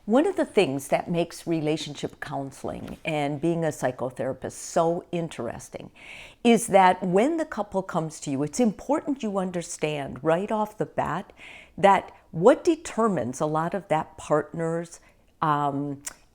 One of the things that makes relationship counseling and being a psychotherapist so interesting is that when the couple comes to you, it's important you understand right off the bat that what determines a lot of that partner's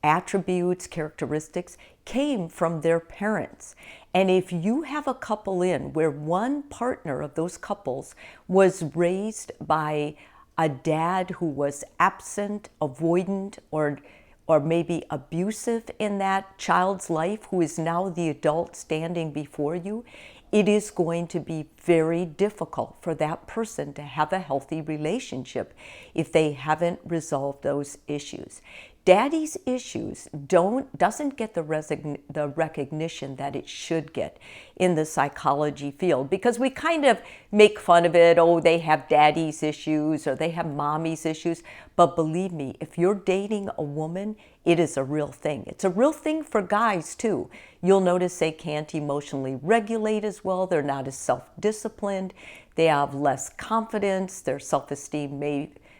attributes, characteristics, came from their parents. And if you have a couple in where one partner of those couples was raised by a dad who was absent, avoidant, or maybe abusive in that child's life, who is now the adult standing before you, it is going to be very difficult for that person to have a healthy relationship if they haven't resolved those issues. Daddy's issues doesn't get the recognition that it should get in the psychology field, because we kind of make fun of it. Oh, they have daddy's issues or they have mommy's issues. But believe me, if you're dating a woman, it is a real thing. It's a real thing for guys too. You'll notice they can't emotionally regulate as well. They're not as self-disciplined. They have less confidence. Their self-esteem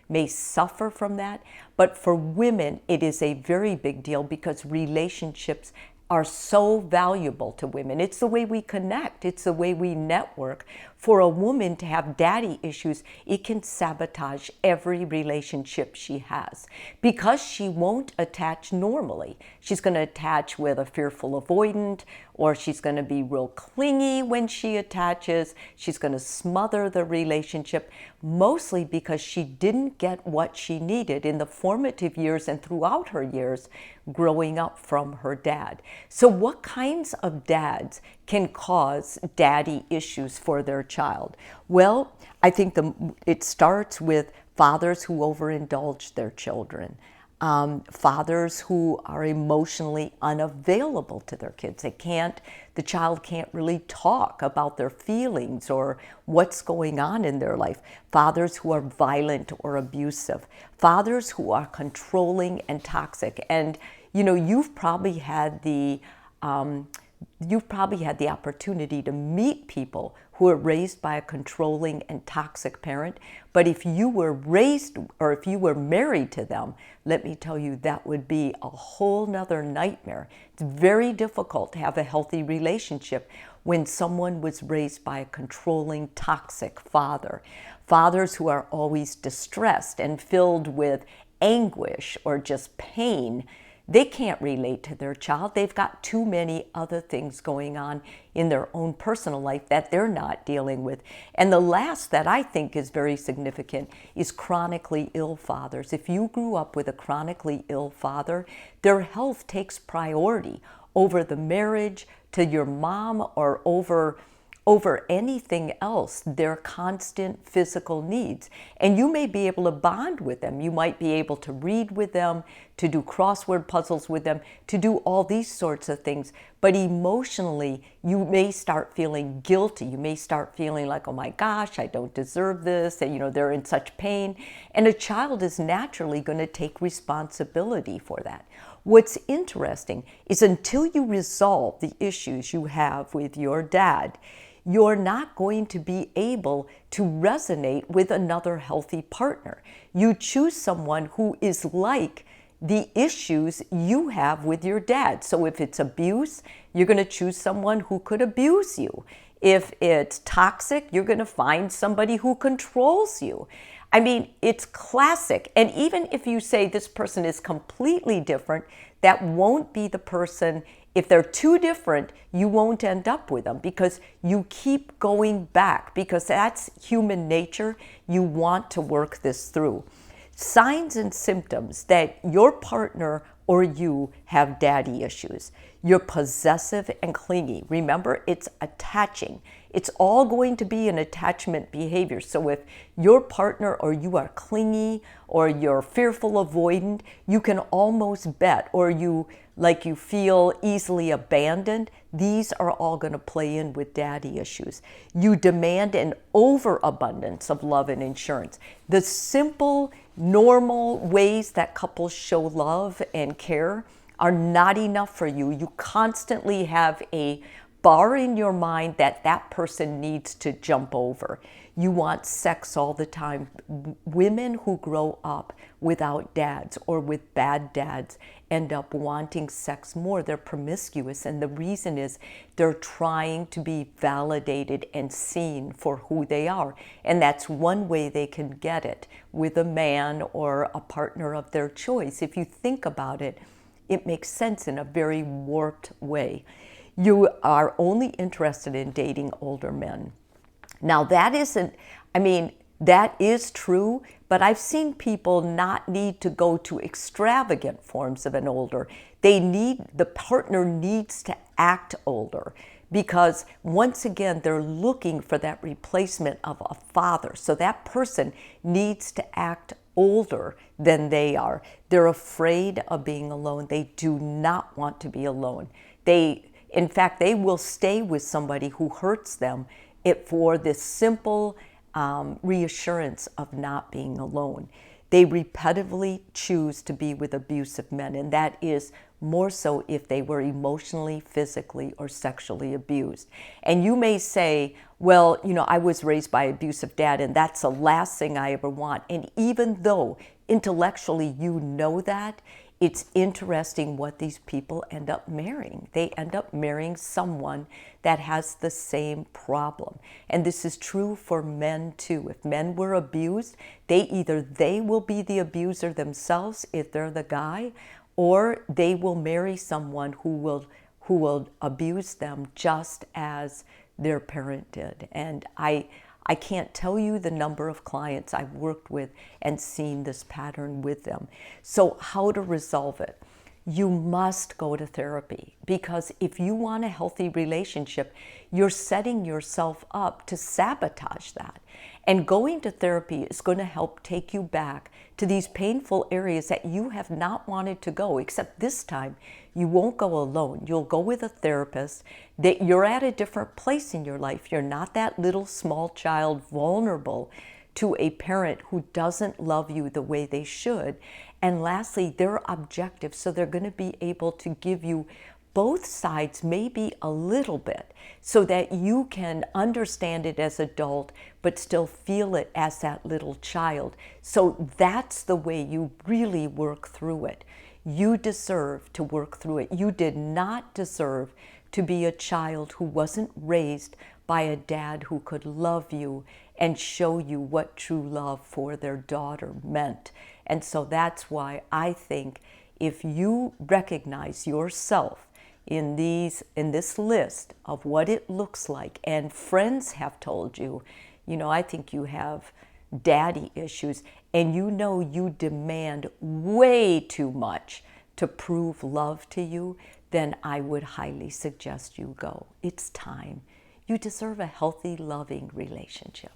may suffer from that. But for women, it is a very big deal because relationships are so valuable to women. It's the way we connect. It's the way we network. For a woman to have daddy issues, it can sabotage every relationship she has because she won't attach normally. She's going to attach with a fearful avoidant, or she's going to be real clingy when she attaches. She's going to smother the relationship, mostly because she didn't get what she needed in the formative years and throughout her years growing up from her dad. So what kinds of dads can cause daddy issues for their child? Well, I think it starts with fathers who overindulge their children. Fathers who are emotionally unavailable to their kids. The child can't really talk about their feelings or what's going on in their life. Fathers who are violent or abusive. Fathers who are controlling and toxic. And you've probably had the opportunity to meet people who are raised by a controlling and toxic parent. But if you were raised or if you were married to them, let me tell you, that would be a whole nother nightmare. It's very difficult to have a healthy relationship when someone was raised by a controlling, toxic father. Fathers who are always distressed and filled with anguish or just pain. They can't relate to their child. They've got too many other things going on in their own personal life that they're not dealing with. And the last that I think is very significant is chronically ill fathers. If you grew up with a chronically ill father, their health takes priority over the marriage to your mom or over anything else, their constant physical needs. And you may be able to bond with them. You might be able to read with them, to do crossword puzzles with them, to do all these sorts of things. But emotionally, you may start feeling guilty. You may start feeling like, oh my gosh, I don't deserve this. And they're in such pain. And a child is naturally going to take responsibility for that. What's interesting is until you resolve the issues you have with your dad, you're not going to be able to resonate with another healthy partner. You choose someone who is like the issues you have with your dad. So if it's abuse, you're going to choose someone who could abuse you. If it's toxic, you're going to find somebody who controls you. I mean, it's classic. And even if you say this person is completely different, that won't be the person. If they're too different, you won't end up with them because you keep going back, because that's human nature. You want to work this through. Signs and symptoms that your partner or you have daddy issues. You're possessive and clingy. Remember, it's attaching. It's all going to be an attachment behavior. So if your partner or you are clingy or you're fearful avoidant, you can almost bet, or you feel easily abandoned, these are all going to play in with daddy issues. You demand an overabundance of love and insurance. The simple, normal ways that couples show love and care are not enough for you. You constantly have a bar in your mind that person needs to jump over. You want sex all the time. Women who grow up without dads or with bad dads end up wanting sex more. They're promiscuous, and the reason is they're trying to be validated and seen for who they are. And that's one way they can get it, with a man or a partner of their choice. If you think about it, it makes sense in a very warped way. You are only interested in dating older men. Now that isn't, I mean, that is true, but I've seen people not need to go to extravagant forms of an older. The partner needs to act older, because once again, they're looking for that replacement of a father. So that person needs to act older than they are. They're afraid of being alone. They do not want to be alone. In fact, they will stay with somebody who hurts them for this simple reassurance of not being alone. They repetitively choose to be with abusive men, and that is more so if they were emotionally, physically, or sexually abused. And you may say, well, I was raised by an abusive dad, and that's the last thing I ever want. And even though intellectually you know that, it's interesting what these people end up marrying. They end up marrying someone that has the same problem. And this is true for men too. If men were abused, either they will be the abuser themselves if they're the guy, or they will marry someone who will abuse them just as their parent did. And I can't tell you the number of clients I've worked with and seen this pattern with them. So how to resolve it? You must go to therapy, because if you want a healthy relationship, you're setting yourself up to sabotage that. And going to therapy is going to help take you back to these painful areas that you have not wanted to go, except this time you won't go alone. You'll go with a therapist. That you're at a different place in your life. You're not that little small child vulnerable to a parent who doesn't love you the way they should. And lastly, they're objective, so they're going to be able to give you both sides, maybe a little bit, so that you can understand it as adult but still feel it as that little child. So that's the way you really work through it. You deserve to work through it. You did not deserve to be a child who wasn't raised by a dad who could love you and show you what true love for their daughter meant. And so that's why I think if you recognize yourself in this list of what it looks like, and friends have told you, I think you have daddy issues, and you demand way too much to prove love to you, then I would highly suggest you go. It's time. You deserve a healthy, loving relationship.